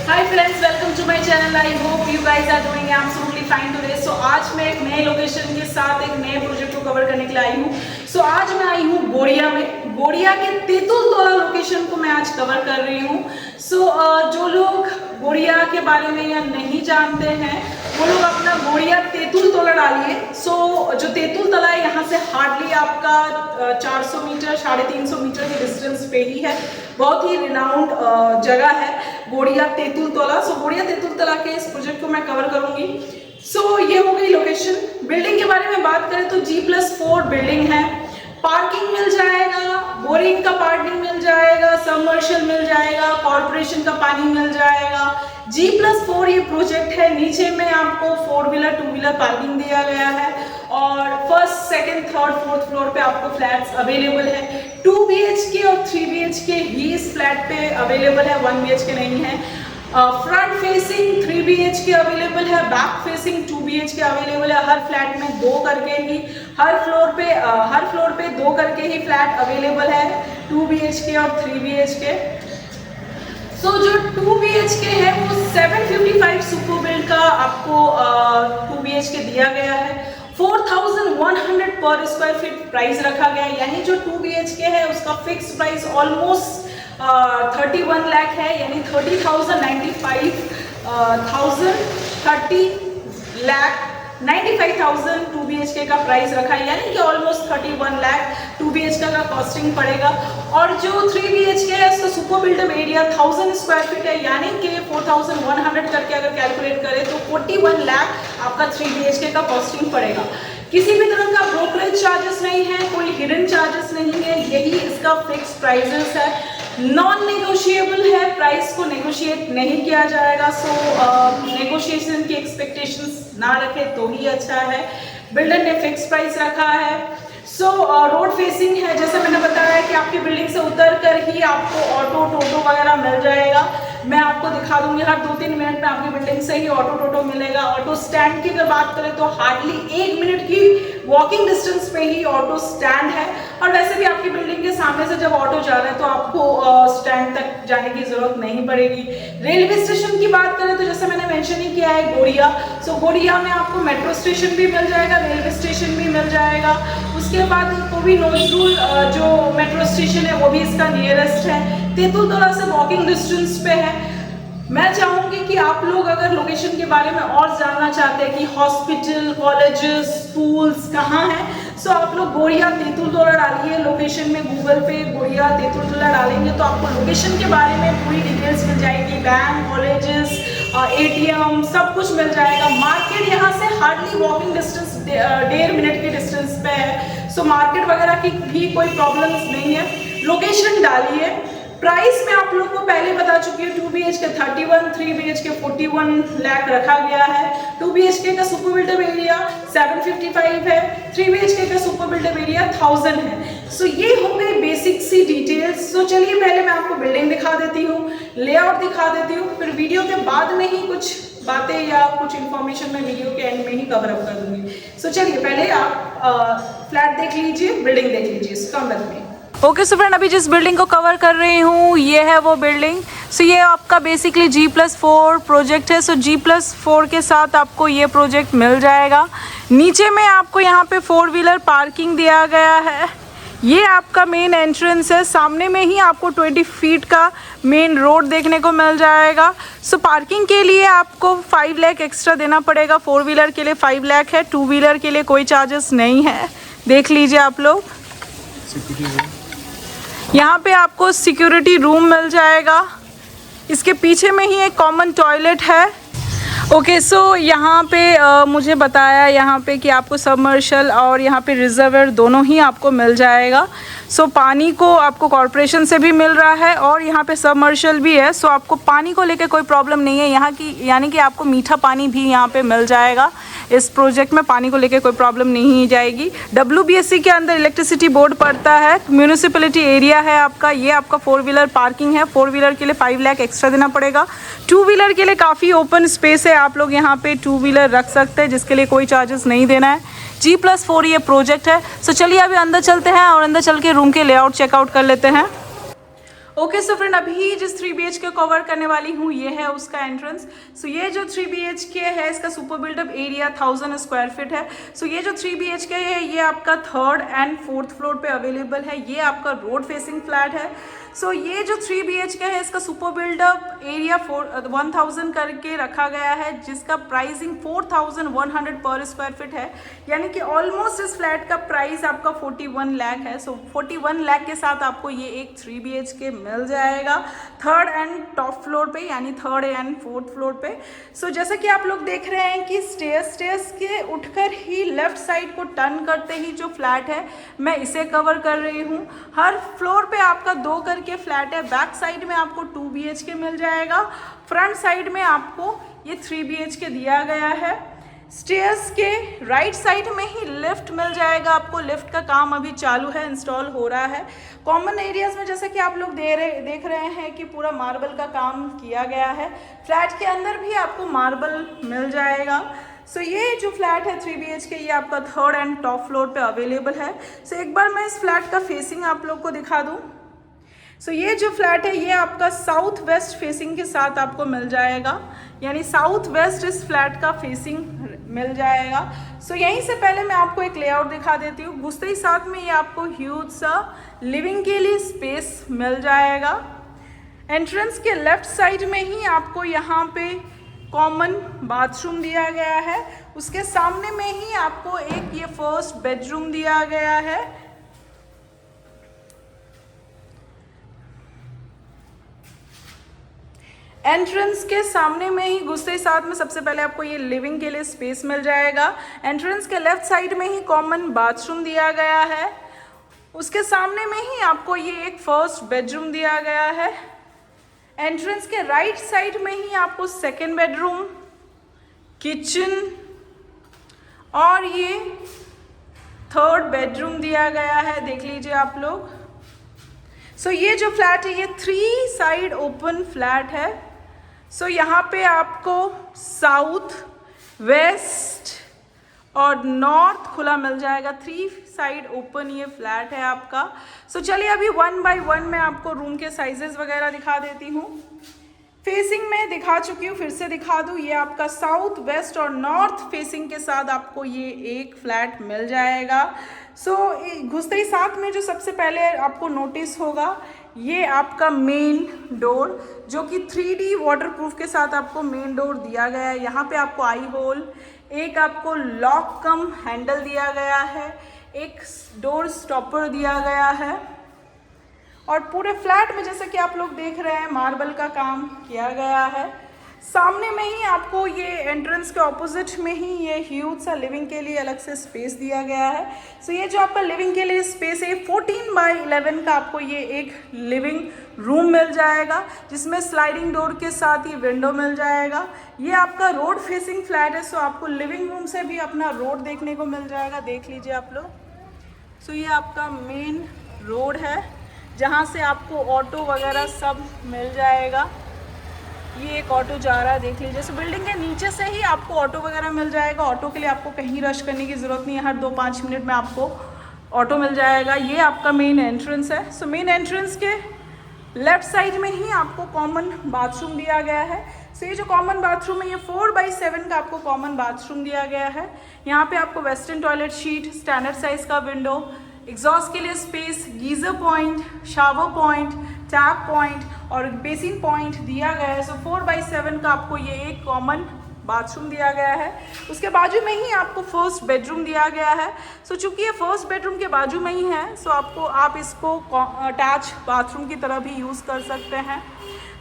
Hi friends, welcome to my channel. I hope you guys are doing absolutely fine today. So आज मैं एक नए location के साथ एक नए प्रोजेक्ट को कवर करने के लिए आई हूँ। सो आज मैं आई हूँ गोड़िया में। गोड़िया के तेतुल तोला लोकेशन को मैं आज कवर कर रही हूँ। सो जो लोग गोड़िया के बारे में या नहीं जानते हैं वो लोग अपना गोड़िया तेतुल तोला डालिए। सो जो तेतुल तला है यहाँ से हार्डली आपका 400 मीटर 350 मीटर के डिस्टेंस पे ही है। बहुत ही रिनाउंड जगह है गोड़िया तेतुल तोला। सो गोड़िया तेतुल तला के इस प्रोजेक्ट को मैं कवर करूंगी। सो ये हो गई लोकेशन। बिल्डिंग के बारे में बात करें तो G+4 बिल्डिंग है। पार्किंग मिल जाएगा, बोरिंग का पार्किंग मिल जाएगा, सबमर्शियल मिल जाएगा, कॉर्पोरेशन का पानी मिल जाएगा। G+4 ये प्रोजेक्ट है। नीचे में आपको 4 व्हीलर 2 व्हीलर पार्किंग दिया गया है और first second third fourth floor पे आपको फ्लैट्स अवेलेबल है। 2 BHK और 3 BHK ही इस फ्लैट पे अवेलेबल है, 1 BHK नहीं है। फ्रंट फेसिंग 3 BHK अवेलेबल है, बैक फेसिंग 2 BHK अवेलेबल है। हर फ्लैट में 2 करके ही हर फ्लोर पे 2 करके ही फ्लैट अवेलेबल है, 2 BHK और 3 BHK। सो जो 2 BHK है वो 755 सुपर बिल्ड का आपको 2 BHK दिया गया है। 4100 पर स्क्वायर फीट प्राइस रखा गया है। यानी जो 2 BHK है उसका फिक्स प्राइस ऑलमोस्ट 31 लाख है, यानी 95,000 2 BHK का प्राइस रखा है। यानी कि ऑलमोस्ट 31 लाख 2 BHK का कॉस्टिंग पड़ेगा। और जो 3 BHK है उसका super built-up area 1000 square feet है, यानी कि 4100 करके अगर कैलकुलेट करें तो 41 लाख आपका 3 BHK का कॉस्टिंग पड़ेगा। किसी भी तरह का ब्रोकरेज चार्जेस नहीं है, कोई हिडन चार्जेस नहीं है, यही इसका फिक्स प्राइसेस है। नॉन नेगोशिएबल है, प्राइस को नेगोशिएट नहीं किया जाएगा। सो नेगोशिएशन की एक्सपेक्टेशंस ना रखें तो ही अच्छा है। बिल्डर ने फिक्स प्राइस रखा है। सो रोड फेसिंग है, जैसे मैंने बताया कि आपकी बिल्डिंग से उतर कर ही आपको ऑटो टोटो वगैरह मिल जाएगा। मैं आपको दिखा दूंगी, हर 2-3 मिनट में आपकी बिल्डिंग से ही ऑटो टोटो मिलेगा। ऑटो स्टैंड की अगर बात करें तो हार्डली 1 मिनट की वॉकिंग डिस्टेंस पे ही ऑटो स्टैंड है। और वैसे भी आपकी बिल्डिंग के सामने से जब ऑटो जा रहा है तो आपको स्टैंड तक जाने की जरूरत नहीं पड़ेगी। रेलवे स्टेशन की बात करें तो जैसे मैंने मेंशन ही किया है गोड़िया। सो गोड़िया में आपको मेट्रो स्टेशन भी मिल जाएगा, रेलवे स्टेशन भी मिल जाएगा। उसके बाद कोबी नोजरूल जो मेट्रो स्टेशन है वो भी इसका नियरेस्ट है, तेतुल तोला से वॉकिंग डिस्टेंस पे है। मैं चाहूंगी कि आप लोग अगर लोकेशन के बारे में और जानना चाहते हैं कि हॉस्पिटल, कॉलेजेस, स्कूल्स कहाँ हैं, सो आप लोग गोड़िया तेतुल तोला डालिए लोकेशन में। गूगल पे गोड़िया तेतुल तोला डालेंगे तो आपको लोकेशन के बारे में पूरी डिटेल्स मिल जाएगी। बैंक, कॉलेजेस, ATM सब कुछ मिल जाएगा। मार्केट यहाँ से हार्डली वॉकिंग डिस्टेंस 1.5 मिनट के डिस्टेंस पे है। सो मार्केट वगैरह की भी कोई प्रॉब्लम्स नहीं है। लोकेशन डालिए। प्राइस में आप लोग को पहले बता चुकी है, 2 BHK 31, 3 BHK 41 लाख रखा गया है। 2 BHK का सुपर बिल्डअप एरिया 755 है, 3 BHK का सुपर बिल्डअप एरिया 1000 है। सो ये हो गई बेसिक सी डिटेल्स। सो चलिए पहले मैं आपको बिल्डिंग दिखा देती हूँ, लेआउट दिखा देती हूँ, फिर वीडियो के बाद में ही कुछ बातें या कुछ इन्फॉर्मेशन मैं वीडियो के एंड में ही कवर अप कर दूंगी। सो चलिए पहले आप फ्लैट देख लीजिए, बिल्डिंग देख लीजिए। कम लग में ओके सो फ्रेंड, अभी जिस बिल्डिंग को कवर कर रही हूँ ये है वो बिल्डिंग। सो ये आपका बेसिकली G+4 प्रोजेक्ट है। सो G+4 के साथ आपको ये प्रोजेक्ट मिल जाएगा। नीचे में आपको यहाँ पे 4 व्हीलर पार्किंग दिया गया है। ये आपका मेन एंट्रेंस है। सामने में ही आपको 20 फीट का मेन रोड देखने को मिल जाएगा। सो पार्किंग के लिए आपको 5 लाख एक्स्ट्रा देना पड़ेगा। 4 व्हीलर के लिए 5 लाख है, 2 व्हीलर के लिए कोई चार्जेस नहीं है। देख लीजिए आप लोग। यहाँ पे आपको सिक्योरिटी रूम मिल जाएगा। इसके पीछे में ही एक कॉमन टॉयलेट है। ओके सो यहाँ पे मुझे बताया यहाँ पे कि आपको सबमर्शल और यहाँ पे रिजर्वर दोनों ही आपको मिल जाएगा। सो पानी को आपको कॉरपोरेशन से भी मिल रहा है और यहाँ पे सबमर्शल भी है। सो आपको पानी को लेके कोई प्रॉब्लम नहीं है यहाँ की, यानी कि आपको मीठा पानी भी यहाँ पे मिल जाएगा। इस प्रोजेक्ट में पानी को लेके कोई प्रॉब्लम नहीं जाएगी। WBSC के अंदर इलेक्ट्रिसिटी बोर्ड पड़ता है, म्यूनिसिपैलिटी एरिया है आपका। ये आपका 4 व्हीलर पार्किंग है। 4 व्हीलर के लिए 5 लाख एक्स्ट्रा देना पड़ेगा। 2 व्हीलर के लिए काफ़ी ओपन स्पेस है, आप लोग यहाँ पे 2 व्हीलर रख सकते हैं जिसके लिए कोई चार्जेस नहीं देना है। G+4 ये प्रोजेक्ट है। सो चलिए अभी अंदर चलते हैं और अंदर चल के रूम के लेआउट चेकआउट कर लेते हैं। ओके सो फ्रेंड, अभी जिस 3 BHK कवर करने वाली हूँ ये है उसका एंट्रेंस। सो ये जो 3 BHK है इसका super built-up area 1000 square feet है। सो ये जो 3 BHK है ये आपका 3rd एंड 4th फ्लोर पे अवेलेबल है। ये आपका रोड फेसिंग फ्लैट है। सो ये जो 3 BHK है इसका सुपर बिल्डअप एरिया 1000 करके रखा गया है, जिसका प्राइसिंग 4100 पर स्क्वायर फीट है, यानी कि ऑलमोस्ट इस फ्लैट का प्राइस आपका 41 लाख है। सो 41 लाख के साथ आपको ये एक 3 BHK मिल जाएगा 3rd एंड टॉप फ्लोर पे, यानी 3rd एंड 4th फ्लोर पे। सो जैसा कि आप लोग देख रहे हैं कि स्टेयर्स के उठकर ही लेफ्ट साइड को टर्न करते ही जो फ्लैट है मैं इसे कवर कर रही हूँ। हर फ्लोर पे आपका 2 करके फ्लैट है। बैक साइड में आपको 2 BHK मिल जाएगा, फ्रंट साइड में आपको ये 3 BHK दिया गया है। स्टेयर्स के राइट साइड में ही लिफ्ट मिल जाएगा आपको। लिफ्ट का काम अभी चालू है, इंस्टॉल हो रहा है। कॉमन एरियाज में जैसा कि आप लोग देख रहे हैं कि पूरा मार्बल का काम किया गया है। फ्लैट के अंदर भी आपको मार्बल मिल जाएगा। सो ये जो फ्लैट है 3 BHK ये आपका 3rd एंड टॉप फ्लोर पे अवेलेबल है। सो एक बार मैं इस फ्लैट का फेसिंग आप लोग को दिखा दूँ। सो ये जो फ्लैट है ये आपका साउथ वेस्ट फेसिंग के साथ आपको मिल जाएगा, यानी साउथ वेस्ट इस फ्लैट का फेसिंग मिल जाएगा। सो यहीं से पहले मैं आपको एक लेआउट दिखा देती हूँ। घुसते ही साथ में ये आपको ह्यूज सा लिविंग के लिए स्पेस मिल जाएगा। एंट्रेंस के लेफ्ट साइड में ही आपको यहाँ पे कॉमन बाथरूम दिया गया है। उसके सामने में ही आपको एक ये फर्स्ट बेडरूम दिया गया है। एंट्रेंस के सामने में ही घुसते ही साथ में सबसे पहले आपको ये लिविंग के लिए स्पेस मिल जाएगा। एंट्रेंस के लेफ्ट साइड में ही कॉमन बाथरूम दिया गया है। उसके सामने में ही आपको ये एक फर्स्ट बेडरूम दिया गया है। एंट्रेंस के राइट साइड में ही आपको सेकेंड बेडरूम, किचन और ये 3rd बेडरूम दिया गया है। देख लीजिए आप लोग। सो ये जो फ्लैट है ये 3 साइड ओपन फ्लैट है। सो यहाँ पे आपको साउथ, वेस्ट और नॉर्थ खुला मिल जाएगा। 3 साइड ओपन ये फ्लैट है आपका। सो चलिए अभी 1 बाय 1 मैं आपको रूम के साइजेस वगैरह दिखा देती हूँ। फेसिंग में दिखा चुकी हूँ, फिर से दिखा दूँ। ये आपका साउथ, वेस्ट और नॉर्थ फेसिंग के साथ आपको ये एक फ्लैट मिल जाएगा। सो घुसते ही साथ में जो सबसे पहले आपको नोटिस होगा ये आपका मेन डोर, जो कि 3D वाटरप्रूफ के साथ आपको मेन डोर दिया गया है। यहाँ पे आपको आई होल, एक आपको लॉक कम हैंडल दिया गया है, एक डोर स्टॉपर दिया गया है और पूरे फ्लैट में जैसा कि आप लोग देख रहे हैं मार्बल का काम किया गया है। सामने में ही आपको ये एंट्रेंस के ऑपोजिट में ही ये ह्यूज सा लिविंग के लिए अलग से स्पेस दिया गया है। सो ये जो आपका लिविंग के लिए स्पेस है 14 बाय 11 का आपको ये एक लिविंग रूम मिल जाएगा, जिसमें स्लाइडिंग डोर के साथ ही विंडो मिल जाएगा। ये आपका रोड फेसिंग फ्लैट है, सो आपको लिविंग रूम से भी अपना रोड देखने को मिल जाएगा। देख लीजिए आप लोग। सो ये आपका मेन रोड है जहाँ से आपको ऑटो वगैरह सब मिल जाएगा। ये एक ऑटो जा रहा है, देख लीजिए। सो बिल्डिंग के नीचे से ही आपको ऑटो वगैरह मिल जाएगा। ऑटो के लिए आपको कहीं रश करने की ज़रूरत नहीं है, हर 2-5 मिनट में आपको ऑटो मिल जाएगा। ये आपका मेन एंट्रेंस है। सो मेन एंट्रेंस के लेफ्ट साइड में ही आपको कॉमन बाथरूम दिया गया है। सो ये जो कॉमन बाथरूम है ये 4 बाय 7 का आपको कॉमन बाथरूम दिया गया है। यहाँ पे आपको western toilet sheet, standard size का विंडो, एग्जॉस्ट के लिए space, geyser point, shower point, tap point और बेसिन पॉइंट दिया गया है। सो 4 बाय 7 का आपको ये एक कॉमन बाथरूम दिया गया है। उसके बाजू में ही आपको फर्स्ट बेडरूम दिया गया है। सो चूंकि ये फर्स्ट बेडरूम के बाजू में ही है, सो आप इसको अटैच बाथरूम की तरह भी यूज़ कर सकते हैं।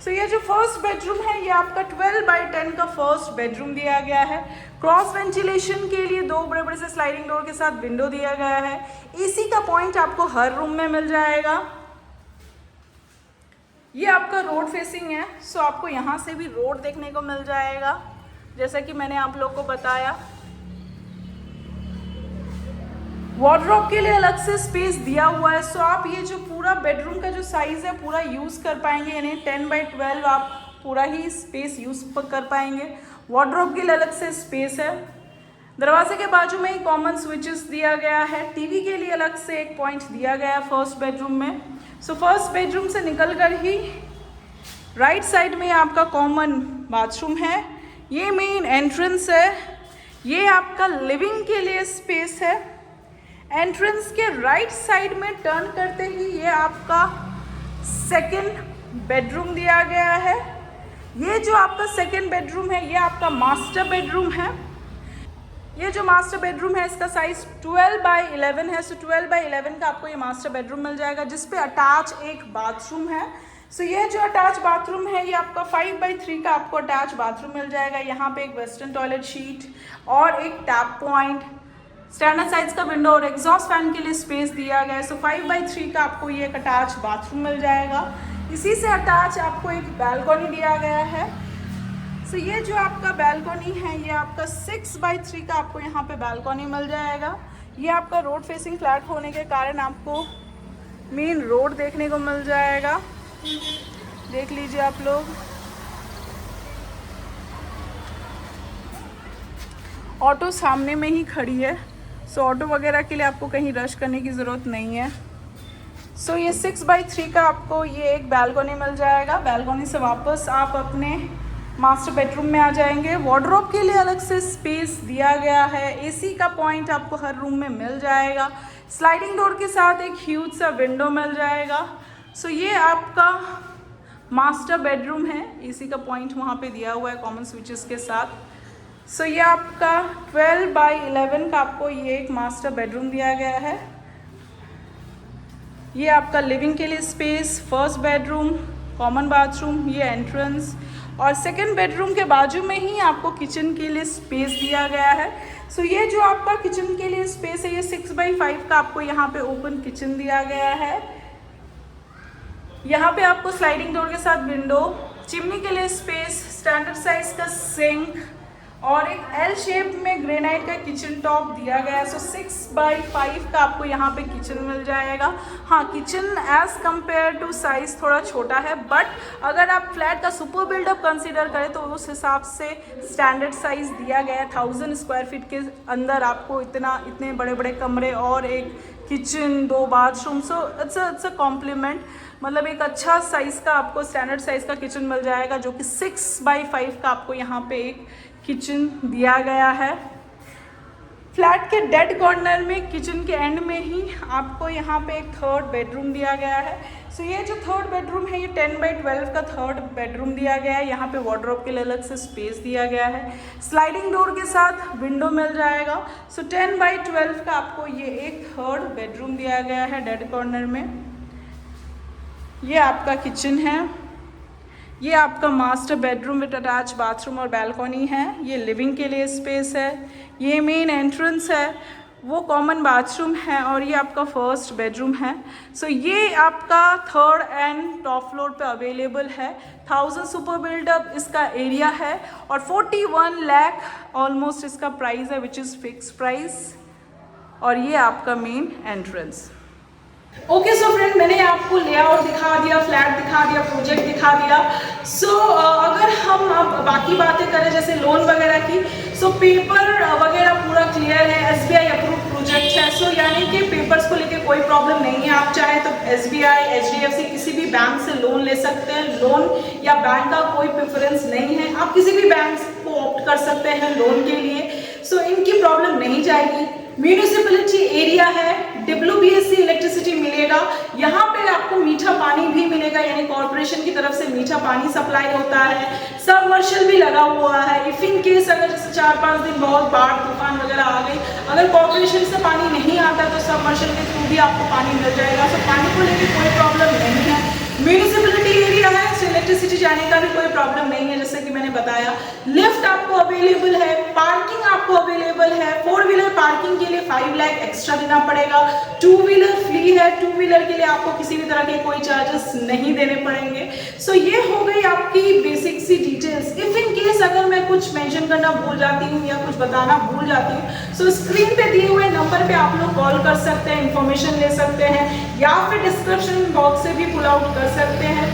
सो ये जो फर्स्ट बेडरूम है ये आपका 12 बाय 10 का फर्स्ट बेडरूम दिया गया है। क्रॉस वेंटिलेशन के लिए 2 बड़े बड़े से स्लाइडिंग डोर के साथ विंडो दिया गया है। एसी का पॉइंट आपको हर रूम में मिल जाएगा। ये आपका रोड फेसिंग है, सो आपको यहाँ से भी रोड देखने को मिल जाएगा, जैसा कि मैंने आप लोग को बताया। वार्डरोब के लिए अलग से स्पेस दिया हुआ है। सो आप ये जो पूरा बेडरूम का जो साइज़ है पूरा यूज़ कर पाएंगे, यानी 10 बाय 12 आप पूरा ही स्पेस यूज़ कर पाएंगे। वार्डरोब के लिए अलग से स्पेस है। दरवाजे के बाजू में ही कॉमन स्विचेस दिया गया है। टीवी के लिए अलग से एक पॉइंट दिया गया है फर्स्ट बेडरूम में। सो फर्स्ट बेडरूम से निकल कर ही राइट साइड में आपका कॉमन बाथरूम है, ये मेन एंट्रेंस है, ये आपका लिविंग के लिए स्पेस है। एंट्रेंस के राइट साइड में टर्न करते ही ये आपका सेकंड बेडरूम दिया गया है। ये जो आपका सेकंड बेडरूम है ये आपका मास्टर बेडरूम है। ये जो मास्टर बेडरूम है इसका साइज 12x11 है। सो 12x11 का आपको ये मास्टर बेडरूम मिल जाएगा, जिस पे अटैच एक बाथरूम है। सो ये जो अटैच बाथरूम है ये आपका 5x3 का आपको अटैच बाथरूम मिल जाएगा। यहाँ पे एक वेस्टर्न टॉयलेट शीट और एक टैप पॉइंट, स्टैंडर्ड साइज का विंडो और एग्जॉस्ट फैन के लिए स्पेस दिया गया है। सो 5x3 का आपको ये एक अटैच बाथरूम मिल जाएगा। इसी से अटैच आपको एक बैल्कनी दिया गया है। सो ये जो आपका बैल्कनी है ये आपका 6x3 का आपको यहाँ पे बैल्कनी मिल जाएगा। ये आपका रोड फेसिंग फ्लैट होने के कारण आपको मेन रोड देखने को मिल जाएगा, देख लीजिए आप लोग। ऑटो सामने में ही खड़ी है, सो ऑटो वगैरह के लिए आपको कहीं रश करने की ज़रूरत नहीं है। सो ये 6x3 का आपको ये एक बैल्कनी मिल जाएगा। बैल्कनी से वापस आप अपने मास्टर बेडरूम में आ जाएंगे। वार्डरोब के लिए अलग से स्पेस दिया गया है। एसी का पॉइंट आपको हर रूम में मिल जाएगा। स्लाइडिंग डोर के साथ एक ह्यूज सा विंडो मिल जाएगा। सो ये आपका मास्टर बेडरूम है। एसी का पॉइंट वहाँ पे दिया हुआ है कॉमन स्विचेस के साथ। सो ये आपका 12x11 का आपको ये एक मास्टर बेडरूम दिया गया है। ये आपका लिविंग के लिए space, first bedroom, common bathroom, ये एंट्रेंस और सेकंड बेडरूम के बाजू में ही आपको किचन के लिए स्पेस दिया गया है। सो ये जो आपका किचन के लिए स्पेस है ये 6x5 का आपको यहाँ पे ओपन किचन दिया गया है। यहाँ पे आपको स्लाइडिंग डोर के साथ विंडो, चिमनी के लिए स्पेस, स्टैंडर्ड साइज का सिंक और एक एल शेप में ग्रेनाइट का किचन टॉप दिया गया है। सो 6x5 का आपको यहाँ पे किचन मिल जाएगा। हाँ, kitchen as compare to size थोड़ा छोटा है, बट अगर आप फ्लैट का सुपर बिल्डअप कंसीडर करें तो उस हिसाब से स्टैंडर्ड साइज दिया गया है। 1000 स्क्वायर फीट के अंदर आपको इतने बड़े बड़े कमरे और एक kitchen, 2 bathroom, so it's a compliment. मतलब एक अच्छा साइज़ का आपको स्टैंडर्ड साइज़ का किचन मिल जाएगा, जो कि 6x5 का आपको यहाँ पे एक किचन दिया गया है। फ्लैट के डेड कॉर्नर में किचन के एंड में ही आपको यहाँ पे एक थर्ड बेडरूम दिया गया है। सो ये जो थर्ड बेडरूम है ये 10x12 का थर्ड बेडरूम दिया गया है। यहाँ पे वार्डरोब के लिए अलग से स्पेस दिया गया है। स्लाइडिंग डोर के साथ विंडो मिल जाएगा। सो 10x12 का आपको ये एक थर्ड बेडरूम दिया गया है डेड कॉर्नर में। ये आपका किचन है। ये आपका master bedroom with attach bathroom और बैल्कनी है। ये लिविंग के लिए स्पेस है। ये मेन एंट्रेंस है, वो कॉमन बाथरूम है और ये आपका फर्स्ट बेडरूम है। सो ये आपका थर्ड एंड टॉप फ्लोर पे अवेलेबल है। 1000 सुपर बिल्डअप इसका एरिया है और 41 लाख ऑलमोस्ट इसका प्राइस है, विच इज़ फिक्स प्राइस। और ये आपका main entrance. Okay so friend, मैंने आपको लेआउट दिखा दिया, फ्लैट दिखा दिया, प्रोजेक्ट दिखा दिया। सो अगर हम अब बाकी बातें करें जैसे लोन वगैरह की, सो पेपर वगैरह पूरा क्लियर है, SBI अप्रूव प्रोजेक्ट है। सो यानी कि पेपर्स को लेके कोई प्रॉब्लम नहीं है। आप चाहे तो SBI, HDFC किसी भी बैंक से लोन ले सकते हैं। लोन या बैंक का कोई प्रेफरेंस नहीं है, आप किसी भी बैंक को ऑप्ट कर सकते हैं लोन के लिए। सो इनकी प्रॉब्लम नहीं जाएगी। म्यूनिसिपैलिटी एरिया है, WBSC इलेक्ट्रिसिटी मिलेगा। यहाँ पे आपको मीठा पानी भी मिलेगा, यानी कॉर्पोरेशन की तरफ से मीठा पानी सप्लाई होता है। सबमर्शल भी लगा हुआ है। इफ इन केस अगर जैसे 4-5 दिन बहुत बाढ़ तूफान वगैरह आ गई, अगर कॉर्पोरेशन से पानी नहीं आता तो सबमर्शल के थ्रू भी आपको पानी मिल जाएगा। सो पानी को लेकर कोई प्रॉब्लम नहीं है। म्यूनिसिपैलिटी एरिया है, सो इलेक्ट्रिसिटी जाने का भी कोई प्रॉब्लम नहीं है, जैसे कि मैंने बताया। लिफ्ट आपको अवेलेबल है, पार्किंग आपको अवेलेबल है। 4 व्हीलर पार्किंग के लिए 5 लाख एक्स्ट्रा देना पड़ेगा। 2 व्हीलर फ्री है, 2 व्हीलर के लिए आपको किसी भी तरह के कोई चार्जेस नहीं देने पड़ेंगे। सो ये हो गई आपकी बेसिक सी डिटेल्स। इफ इन केस अगर मैं कुछ मेंशन करना भूल जाती हूँ या कुछ बताना भूल जाती हूँ, सो स्क्रीन पे दिए हुए नंबर पे आप लोग कॉल कर सकते हैं, इंफॉर्मेशन ले सकते हैं, या फिर डिस्क्रिप्शन बॉक्स से भी पुल आउट कर सकते हैं।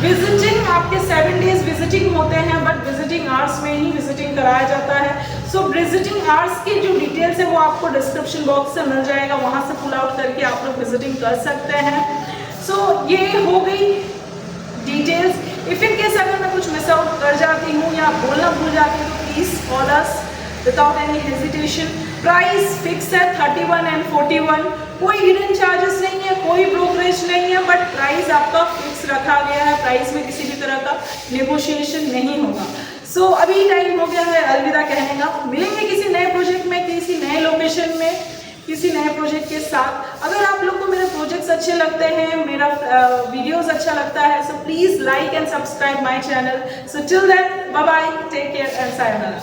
विजिटिंग आपके 7 डेज विजिटिंग होते हैं, बट विजिटिंग आवर्स में ही विजिटिंग कराया जाता है। सो विजिटिंग आवर्स की जो डिटेल्स है वो आपको डिस्क्रिप्शन बॉक्स से मिल जाएगा, वहाँ से पुल आउट करके आप लोग विजिटिंग कर सकते हैं। सो ये हो गई डिटेल्स। इफ इन केस अगर मैं कुछ मिस आउट कर जाती हूँ या बोलना भूल जाती हूँ तो please call us without any hesitation. Price fix है 31 एंड 41, कोई हिडन चार्जेस नहीं है, कोई ब्रोकरेज नहीं है, बट प्राइस आपका फिक्स रखा गया है। प्राइस में किसी भी तरह का नेगोशिएशन नहीं होगा। सो अभी टाइम हो गया है अलविदा कहने का। मिलेंगे किसी नए प्रोजेक्ट में, किसी नए लोकेशन में, किसी नए प्रोजेक्ट के साथ। अगर आप लोग को मेरे प्रोजेक्ट्स अच्छे लगते हैं, मेरा वीडियोस अच्छा लगता है, so please like and subscribe my channel. So till then bye bye, take care and sayonara.